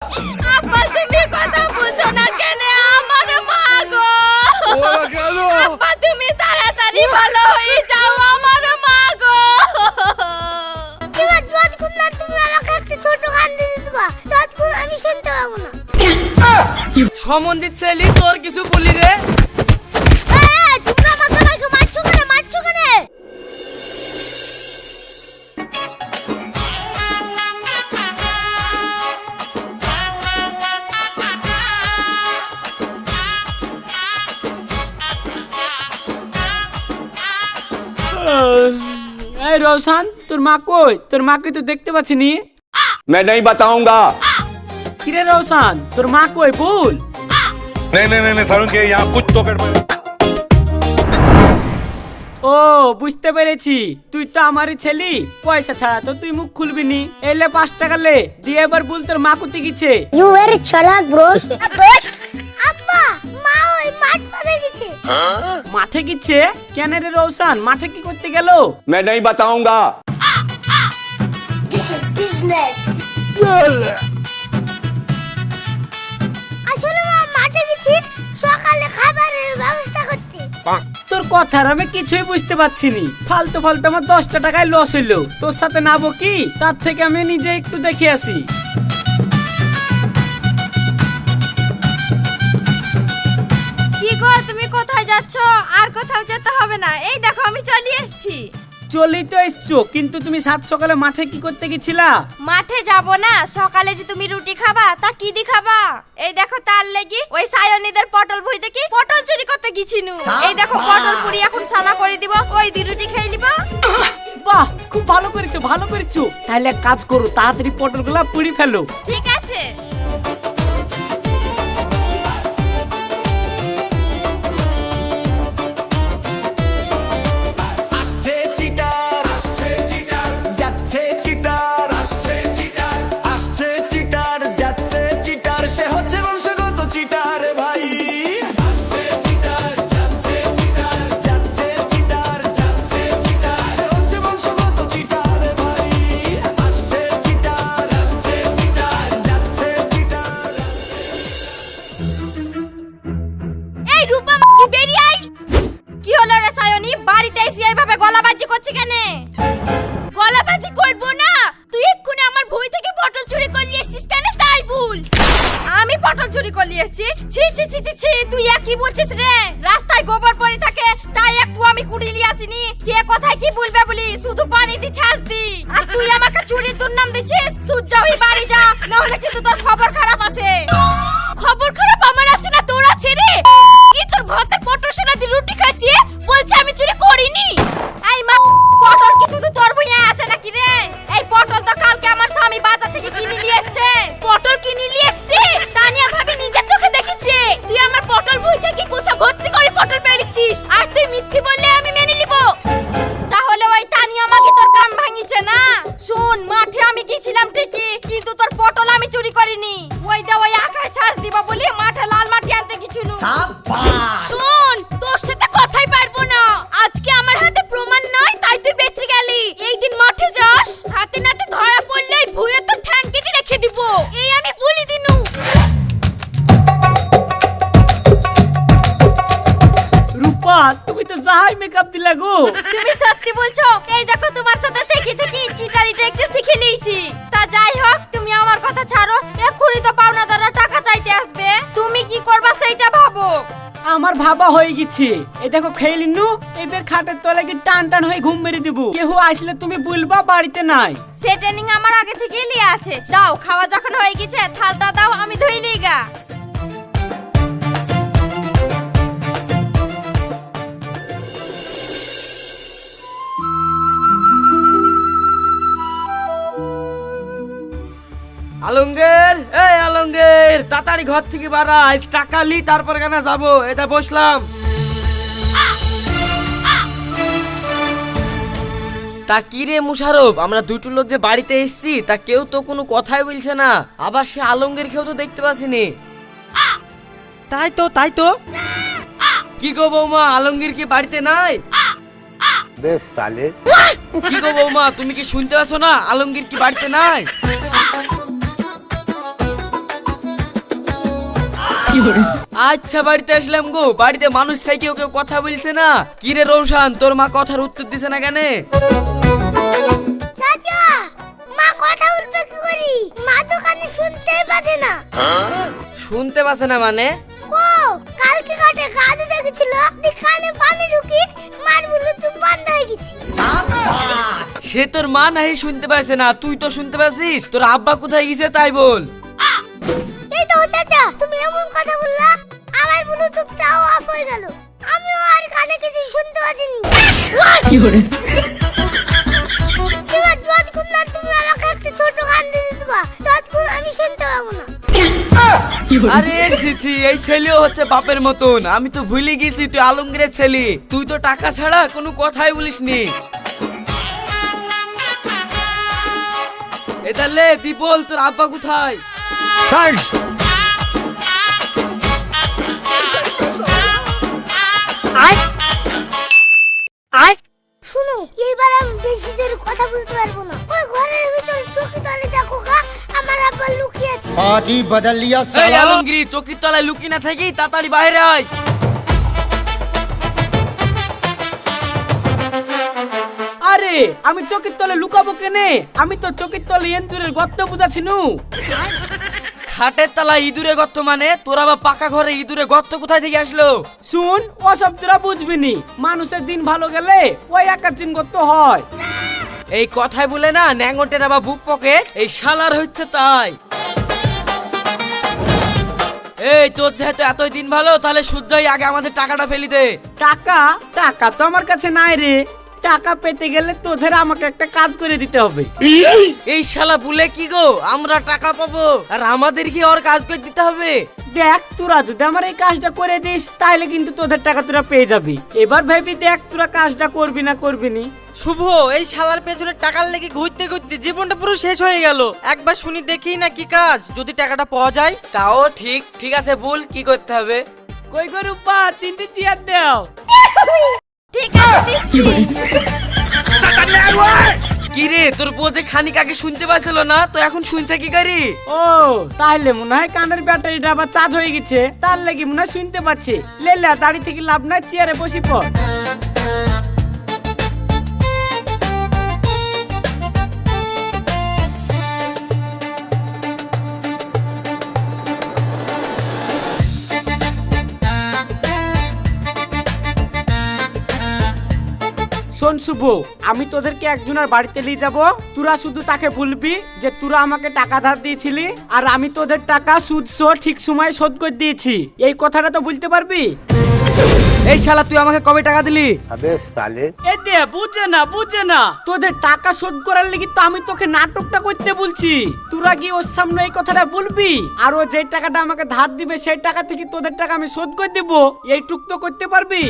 আব্বা তুমি কথা বুঝো না কেন? আমার মা গো। আব্বা তুমি তাড়াতাড়ি ভালো হয়ে যাও, আমার মা গো। এবার যতক্ষণ না তুমি আমাকে একটা ছোট গান দিয়ে দিবা ততক্ষণ আমি শুনতে পাবো না। সম্বন্ধে ছেলে তোর কিছু বলি রে। তোমরা আমার সবাইকে মারছো কেন? মারছো কেন? এই রোশন, তোর মা কই? তোর মাকে তো দেখতে পাচ্ছি নি। मैं नहीं बताऊंगा। কিরে রোশন, তোর মা কই? বল। नहीं सारुण के यहाँ कुछ तो गड़बड़। ও বুঝতে পেরেছি, তুই তো আমারই ছেলে। পয়সা ছাড়া তো তুই মুখ খুলবি নি। এলে 5 টাকা লে দিয়ে এবার বল তোর মা কোথায় গেছে। ইউ ভেরি চালাক ব্রো। আব্বা মা ওই মাঠ পাড়ে গেছে। মাঠে গেছে? কেন রে রোশন, মাঠে কি করতে গেল? मैं नहीं बताऊंगा। This is business. আসলে মা মাঠে গেছে সকালে খাবারের ব্যবস্থা করতে। তোর কথার আমি কিছুই বুঝতে পারছি নি। ফালতু ফালতু আমার 10টা টাকায় লস হইলো। তোর সাথে নাবো কি? তার থেকে আমি নিজে একটু দেখে আসি। কি গো তুমি কোথায় যাচ্ছ? আর কোথাও যেতে হবে না, এই দেখো আমি চলে এসেছি। চলেই তো এসছো, কিন্তু তুমি সাত সকালে মাঠে কি করতে গেছিলা? মাঠে যাব না, সকালে যে তুমি রুটি খাবা তা কি দি খাবা? এই দেখো তার লাগি ওই সায়নীদের পটল ভুই দেখি পটল চুরি করতে গিছিনু। এই দেখো পটল পুরি এখন সানা করে দিব, ওই দি রুটি খেয়ে নিবা। বাহ, খুব ভালো করেছো, ভালো করেছো। তাহলে এক কাজ করো, তাড়াতাড়ি পটলগুলা পুড়ি ফেলো। ঠিক আছে। এই রূপা কি বেরিয়ে আই। কি হলো রে সায়নী, বাড়িতে এসে এইভাবে গলাবাজি করছিস কেন? গলাবাজি করব না, তুই এক্ষুনি আমার ভুঁই থেকে পটল চুরি করলি এসেছিস কেন তাই বল। আমি পটল চুরি করলি এসেছি? ছি ছি ছি ছি ছি, তুই কি বলছিস রে? রাস্তায় গোবর পড়ে থাকে তাই একটু আমি কুড়িয়ে আসিনি। কে কোথায় কি বলবে বলি শুধু পানি দি ছাস দি, আর তুই আমাকে চুরির দুর্নাম দিছিস। সূর্য হই বাড়ি যা, না হলে কিন্তু তোর খবর খারাপ আছে। খবর খারাপ আমার আছে না তোর আছে রে? কি তোর ভাতে পটল সেনা দি রুটি খাচ্ছি বলছে আমি চুরি করিনি? এই মা, পটল কি শুধু তোর ভুঁইয়া আছে নাকি রে? এই পটল তো কালকে আমার স্বামী বাজার থেকে কিনে নিয়ে এসেছে। পটল কিনে নিয়ে এসেছে তানিয়া ভাবি নিজের চোখে দেখেছে। তুই আমার পটল ভুঁই থেকে কোথা ভর্তি করে পটল পেড়েছিস, আর তুই মিথ্যে বললে আমি মেনে নিব। তাহলে ওই তানিয়া আমাকে তোর কান ভাঙিছে না? শুন, মাঠে আমি গিয়েছিলাম ঠিকই, কিন্তু তোর পটল আমি চুরি করিনি। ওই দে ওই আকাশ ছাস দিবা বলি মাঠে লাল মাটি আনতে গিয়েছিল। শুন, তোর সাথে কথাই পারবো না। আজকে আমার হাতে প্রমাণ নাই তাই তুই বেঁচে গেলি। এই দিন মাঠে যাস, হাতে নাতে ধরা পড়লেই ভুঁয়ে তো ঠ্যাং কেটে রেখে দিব, এই আমি বলি দিনু। রূপা, তুমি তো যাই মেকআপ দিলা গো। তুমি সত্যি বলছো? এই দেখো তোমার সাথে থেকে থেকে চিটারিটা একটু শিখে নিয়েছি। তা যাই হোক, তুমি আমার কথা ছাড়ো, এক্ষুনি তো পাওনাদাররা টাকা চাইতে আসবে। তুমি কি করবা সেইটা ভাবো। আমার ভাবা হয়ে গেছে। এই দেখো খেয়ে নিনু, এবার খাটের তলে কি টান টান হয়ে ঘুম মেরে দিব। কেউ আসলে তুমি বলবা বাড়িতে নাই। সে ট্রেনিং আমার আগে থেকেই লিয়ে আছে। দাও, খাওয়া যখন হয়ে গেছে থালটা দাও, আমি ধুই লিগা। আলমগীর, এই আলমগীর, তাড়াতাড়ি ঘর থেকে বাড়া। আজ টাকা লি তারপর কেন যাবো। এটা বসলাম। তা কি রে মুশারফ, আমরা দুটো লোক যে বাড়িতে এসেছি তা কেউ তো কোনো কথাই বলছে না। আবার সে আলমগীর কেউ তো দেখতে পাচ্ছিনি। তাই তো কি গো বৌমা, আলমগীর কি বাড়িতে নাই? বেশ সালে। কি গো বৌমা, তুমি কি শুনতে পাচ্ছ না? আলমগীর কি বাড়িতে নাই? আচ্ছা বাড়িতে আসলাম গো, বাড়িতে মানুষ থেকে কেউ কথা বলছে না। কি রে রৌশান, তোর মা কথার উত্তর দিছে না কেন? চাচা, মা কথা বলবে কি করি? মা তো কানে শুনতেই পাচ্ছে না। শুনতে পাচ্ছে না মানে? ও কালকে ঘাটে গাধু দেখেছিল, কানে পানি ঢুকি মার ব্লুটুথ বন্ধ হয়ে গেছে। সে তোর মা নাহি শুনতে পাচ্ছে না, তুই তো শুনতে পাচ্ছিস। তোর আব্বা কোথায় গেছে তাই বল। এই তো চাচা, তুমি এমন কথা বললা, আমার ব্লুটুথটাও অফ হয়ে গেল। আমিও আর কানে কিছু শুনতে পাচ্ছি না। এবার যতক্ষণ না তুমি আমাকে একটা ছোট গান দিয়ে দিবা, ততক্ষণ আমি শুনতে পাবো না। আরে ছিছি, এই ছেলেও হচ্ছে বাপের মতন। আমি তো ভুলে গেছি তুই আলমগীরের ছেলে। তুই তো টাকা ছাড়া কোনো কথাই বলিসনি। এটা লে তুই বল, তোর আব্বা কোথায়? শুনো, এইবার আমি বেশি জোরে কথা বলতে পারবো না। ওই ঘরের ভিতরে চোখে তলে দেখো গা, আমার আব্বা লুকিয়ে আছে। पार्टी बदल लिया এই साला। আলমগীর, চকির তলায় লুকিয়ে না থাকি তাড়াতাড়ি বাইরে আয়। আরে আমি চকির তলে লুকাবো কেনে? আমি তো চকির তলে এন্দুরের গর্ত বুঝাছিনু। খাটের তলায় ইঁদুরে গর্ত মানে? তোর আবার পাকা ঘরে ইঁদুরে গর্ত কোথায় থেকে আসলো? শুন, ওসব তোরা বুঝবিনি। মানুষের দিন ভালো গেলে ওই একার দিন গর্ত হয়। এই কথাই বলে না ন্যাঙ্গটের আবার বুক পকেট, এই শালার হচ্ছে তাই। এই তোর যেহেতু এতই দিন ভালো, তাহলে সূর্যই আগে আমাদের টাকাটা ফেলি দে। টাকা টাকা তো আমার কাছে নাই রে। টাকা পেতে গেলে তোদের আমাকে একটা কাজ করে দিতে হবে। এই শালা বলে কি গো, আমরা টাকা পাবো আর আমাদের কি ওর কাজ করে দিতে হবে? দেখ, তোরা যদি আমার এই কাজটা করে দিস তাহলে কিন্তু তোদের টাকা তোরা পেয়ে যাবি। এবার ভাবি দেখ তোরা কাজটা করবি না করবি নি। শুভ, এই শালার পেছনে টাকার লেগে ঘুরতে ঘুরতে জীবনটা পুরো শেষ হয়ে গেল। একবার শুনি দেখি না কি কাজ, যদি টাকাটা পাওয়া যায়। তাও ঠিক, ঠিক আছে বল কি করতে হবে। কই গো রূপা, 3টে চেয়ার দাও। ঠিক আছে দিচ্ছি। কি রে, তোর বউ যে খানিক আগে শুনতে পাচ্ছিল না, তো এখন শুনছে কি করি? ও তাহলে মনে হয় কানের ব্যাটারিটা আবার চার্জ হয়ে গেছে, তার লাগি মনে হয় শুনতে পাচ্ছে। লেলা দাঁড়ি থেকে লাভ নাই, চেয়ারে বসি পড়। শোন শুভ, আমি তোদেরকে একজনের বাড়িতে নিয়ে যাব। তোরা শুধু তাকে বলবি যে তোরা আমাকে টাকা ধার দিয়েছিলি আর আমি তোদের টাকা সুদ সহ ঠিক সময় শোধ করে দিয়েছি। এই কথাটা তো বলতে পারবি? এই শালা তুই আমাকে কবে টাকা দিলি? अबे साले এ দে, বুঝে না তোদের টাকা শোধ করার লাগি তো আমি তোকে নাটকটা করতে বলছি। তোরা কি ওর সামনে এই কথাটা বলবি? আর ও যে টাকাটা আমাকে ধার দিবে সেই টাকা থেকে তোদের টাকা আমি শোধ করে দিব, এইটুক তো করতে পারবি?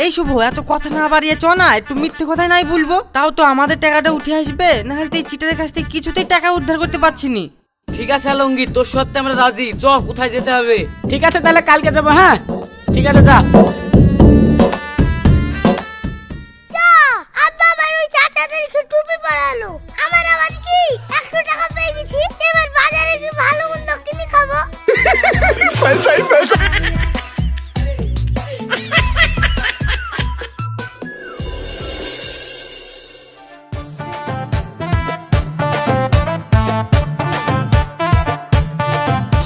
এই শুভ, এত কথা না বাড়িয়ে চ না, একটু মিথ্যে কথাই নাই বলবো। তাও তো আমাদের টাকাটা উঠে আসবে, না হলে তো এই চিটারের কাছ থেকে কিছুতেই টাকা উদ্ধার করতে পারছি নি। ঠিক আছে আলমগীর, তোর সত্যি আমরা রাজি। চ, কোথায় যেতে হবে? ঠিক আছে তাহলে কালকে যাবো। হ্যাঁ ঠিক আছে, যা। চা, আব্বা আবার ওই চাচাদেরকে টুপি পরালো। আমার আবার কি 100 টাকা পেয়ে গেছি, এবার বাজারে গিয়ে ভালো মন্দ কিনে খাবো।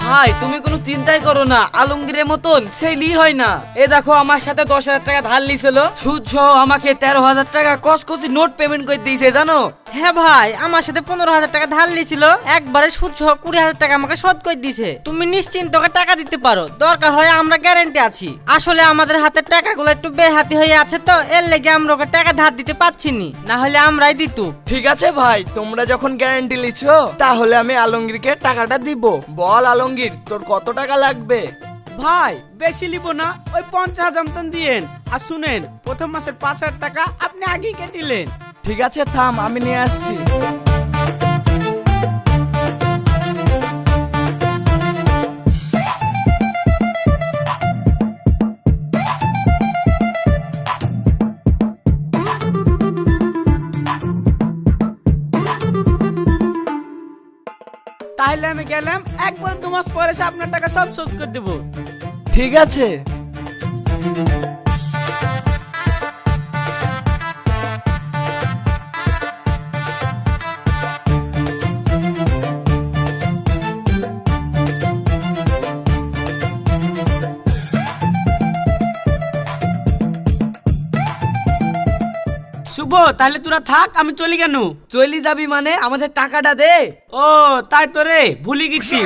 ভাই তুমি কোনো চিন্তাই করো না, আলমগীরের মতন সেই লি হয় না। এ দেখো, আমার সাথে 10,000 টাকা ধার লিছিল, সুদ সহ আমাকে 13,000 টাকা কসকসি নোট পেমেন্ট করে দিয়েছে জানো। হ্যাঁ ভাই, আমার সাথে 15,000 টাকা ধার লিছিল, একবারে সুদ সহ 20,000 টাকা আমাকে শোধ করে দিয়েছে। তুমি নিশ্চিন্ত টাকা দিতে পারো, দরকার হয় আমরা গ্যারান্টি আছি। আসলে আমাদের হাতে টাকাগুলো একটু বেহাতি হয়ে আছে তো, এর লেগে আমরা ওকে টাকা ধার দিতে পারছি নি, না হলে আমরাই দিত। ঠিক আছে ভাই, তোমরা যখন গ্যারান্টি লিছো তাহলে আমি আলমগীরকে টাকাটা দিব। বল আলমগীর, তোর কত টাকা লাগবে? ভাই বেশি লিব না, ওই 50,000 মতন দিয়েন। আর শুনেন, প্রথম মাসের 5,000 টাকা আপনি আগেই কেটিলেন। ঠিক আছে থাম, আমি নিয়ে আসছি। তাহলে আমি গেলাম, একবার 2 মাস পরে এসে আপনার টাকা সব শোধ করে দেবো। ঠিক আছে। শুভ, তাহলে তোরা থাক, আমি চলি কেন? চলি যাবি মানে আমাদের টাকাটা দে। ও তাই তো রে, ভুলে গেছি।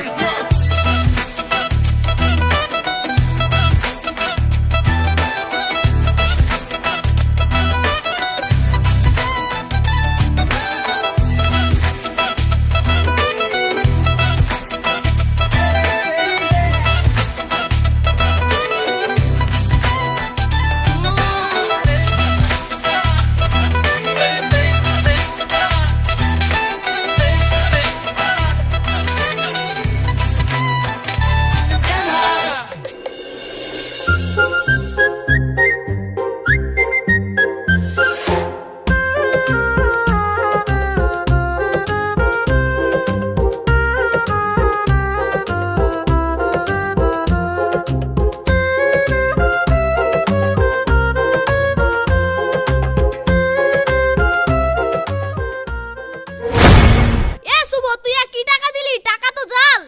এ শুভ, তুই আর কি টাকা দিলি? টাকা তো জাল।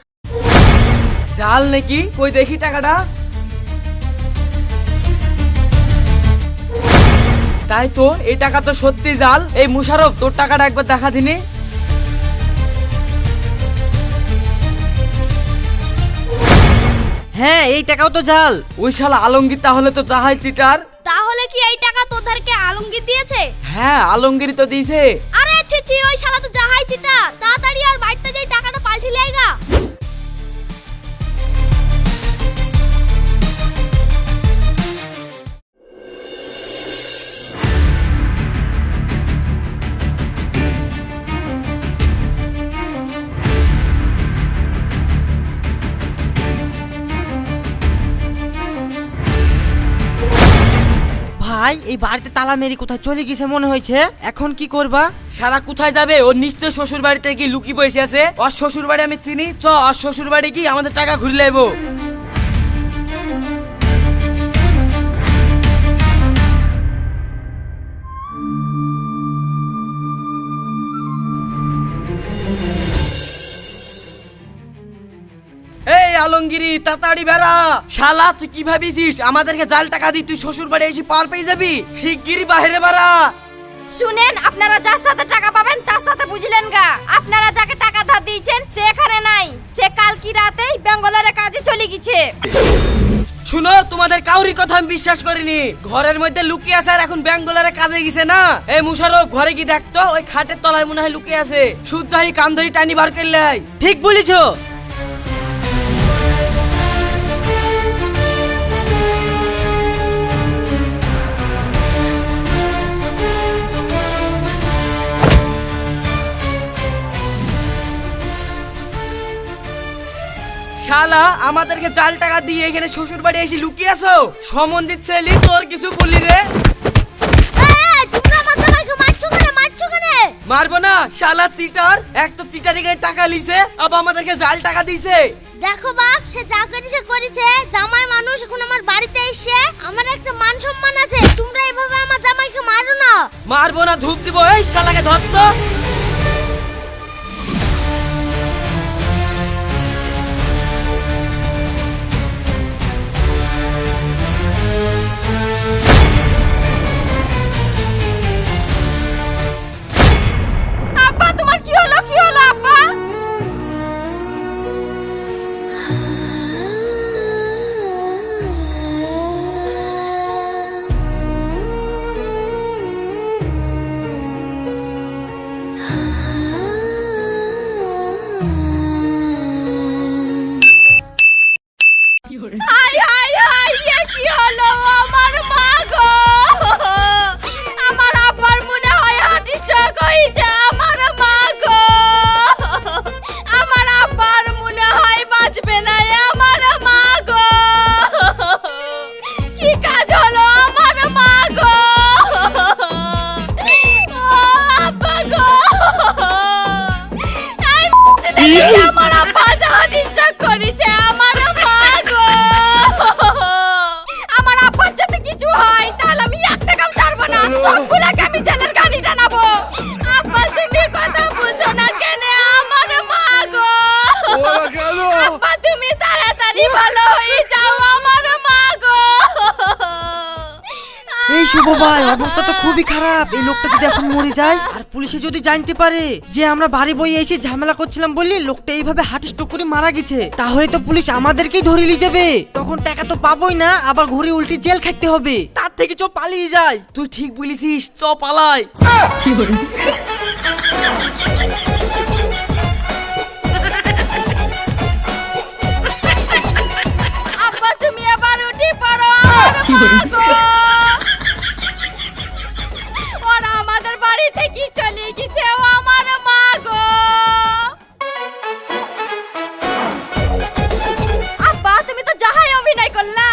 জাল নাকি? কই দেখি টাকাটা। তাই তো, এই টাকা তো সত্যি জাল। এই মুশারফ, তোর টাকাটা একবার দেখা দিনি। হ্যাঁ, এই টাকাও তো জাল। ওই শালা আলমগীর তাহলে তো যাহাই চিটার। তাহলে কি এই টাকা তোদেরকে আলমগীর দিয়েছে? হ্যাঁ, আলমগীরই তো দিয়েছে। আরে ছি ছি, ওই শালা তো জাহাই চিটা। তাড়াতাড়ি আর বাড়িতে যাই টাকাটা পাল্টে লাইগা। ভাই, এই বাড়িতে তালা মেরে কোথায় চলে গেছে মনে হয়েছে। এখন কি করবা? শালা কোথায় যাবে? ও নিশ্চয় শ্বশুর বাড়িতে কি লুকি বসে আছে। ওর শ্বশুর বাড়ি আমি চিনি, চ ওর শ্বশুর বাড়ি কি আমাদের টাকা ঘুরে লাইবো। এই আলমগিরি, তাড়াতাড়ি বেড়া। শালা তুই কি ভাবিছিস আমাদেরকে জাল টাকা দি তুই শ্বশুর বাড়ি এসে পার পেয়ে যাবি? শিগগিরই বাইরে বেড়া। শুনেন, আপনারা যার সাথে টাকা পাবেন তার সাথে বুঝলেন গা। আপনারা যাকে টাকা ধার দিয়েছেন সে এখানে নাই। সে কালকে রাতেই বেঙ্গলের কাজে চলে গেছে। শুনো, তোমাদের কাউরি কথা আমি বিশ্বাস করিনি। ঘরের মধ্যে লুকিয়ে আছে আর এখন বেঙ্গলের কাজে গেছে না। এই মুশারফ, ঘরে কি দেখতো? ওই খাটের তলায় মনে হয় লুকিয়ে আছে। সুজাই কান ধরি টানি বার করলে। ঠিক বলেছো। শালা আমাদেরকে জাল টাকা দিয়ে এখানে শ্বশুর বাড়ি এসে লুকিয়ে আছো। সম্বন্ধিত ছেলে, তোর কিছু বলি রে। তোমরা আমার জামাইকে মারছো কেন? মারছো কেন? মারবো না, শালা চিটার। এক তো চিটারি গায়ে টাকা লিছে, আবার আমাদেরকে জাল টাকা দিছে। দেখো বাপ, সে যা করেছে করেছে। জামাই মানুষ এখন আমার বাড়িতে এসে, আমার একটা মান সম্মান আছে। তোমরা এভাবে আমার জামাইকে মারো না। মারবো না, ধূপ দিব। এই শালাকে ধরতো। আব্বা, তোমার কি হলো? কি হলো আব্বা? হাই হাই হাই, এ কি হলো? আমার মা গো! আমার আব্বার মনে হয় হার্ট স্ট্রোক হয়েছে। আমার মা গো! আমার আব্বার মনে হয় বাঁচবে না। তুমি তাড়াতাড়ি ভালো হয়ে যাও আমার মা গো। এই শুভ ভাই, অবস্থা তো খুবই খারাপ। এই লোকটা যদি এখন মরে যায় আর পুলিশে যদি জানতে পারে যে আমরা বাড়ি বইয়ে এসে ঝামেলা করছিলাম বলি লোকটা এইভাবে হার্ট স্ট্রোক করে মারা গেছে, তাহলে তো পুলিশ আমাদেরকেই ধরে নিয়ে যাবে। তখন টাকা তো পাবোই না, আবার ঘুরে উল্টি জেল খাটতে হবে। তার থেকে চো পালিয়ে যায়। তুই ঠিক বলেছিস, চ পালাই। আব্বা তুমি আবার উঠে পড়ো আমার মা গো। ওরা আমাদের বাড়ি থেকে চলে গেছে ও আমার মা গো। আব্বা তুমি তো যাহাই অভিনয় করলা।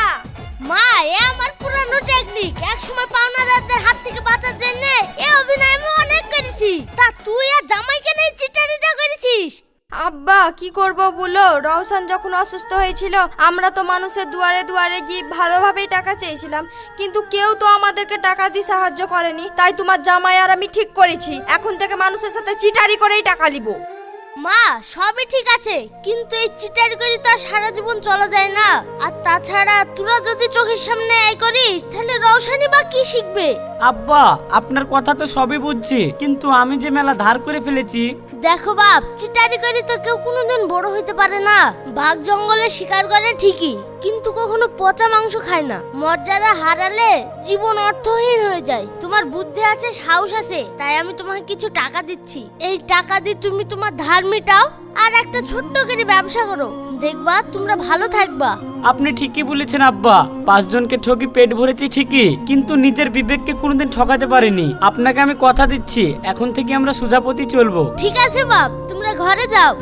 মা, এ আমার পুরানো টেকনিক। একসময় পাওনাদারদের হাত থেকে বাঁচার জন্য এ অভিনয় আমি অনেক করেছি। তা তুই আর জামাইকে নিয়ে চিটারিটা করেছিস? আব্বা কি করব বলো, রওশন যখন অসুস্থ হয়েছিল আমরা তো মানুষের দুয়ারে দুয়ারে গিয়ে ভালোভাবেই টাকা চেয়েছিলাম, কিন্তু কেউ তো আমাদেরকে টাকা দিয়ে সাহায্য করেনি। তাই তোমার জামাই আর আমি ঠিক করেছি এখন থেকে মানুষের সাথে চিটারি করেই টাকা নিব। মা, সবই ঠিক আছে, কিন্তু এই চিটারি করে তো আর সারা জীবন চলা যায় না। আর তাছাড়া তোরা যদি চোখের সামনে এই করিস তাহলে রওশনি বা কি শিখবে? আব্বা আপনার কথা তো সবই বুঝছি, কিন্তু আমি যে মেলা ধার করে ফেলেছি। দেখো বাপ, চিটারি করে তো কেউ কোনোদিন বড় হইতে পারে না। বাঘ জঙ্গলে শিকার করে ঠিকই, কিন্তু কখনো পচা মাংস খায় না। মর্যাদা হারালে জীবন অর্থহীন হয়ে যায়। তোমার বুদ্ধি আছে, সাহস আছে, তাই আমি তোমাকে কিছু টাকা দিচ্ছি। এই টাকা দিয়ে তুমি তোমার ধার মেটাও আর একটা ছোট্ট করে ব্যবসা করো, দেখবা তোমরা ভালো থাকবা। আপনি ঠিকই বলেছেন আব্বা, 5 জনকে ঠকি পেট ভরেছি ঠিকই, কিন্তু নিজের বিবেককে কোনোদিন ঠকাতে পারিনি। আপনাকে আমি কথা দিচ্ছি এখন থেকে আমরা সোজাপতি চলবো। ঠিক আছে বাপ, তোমরা ঘরে যাও।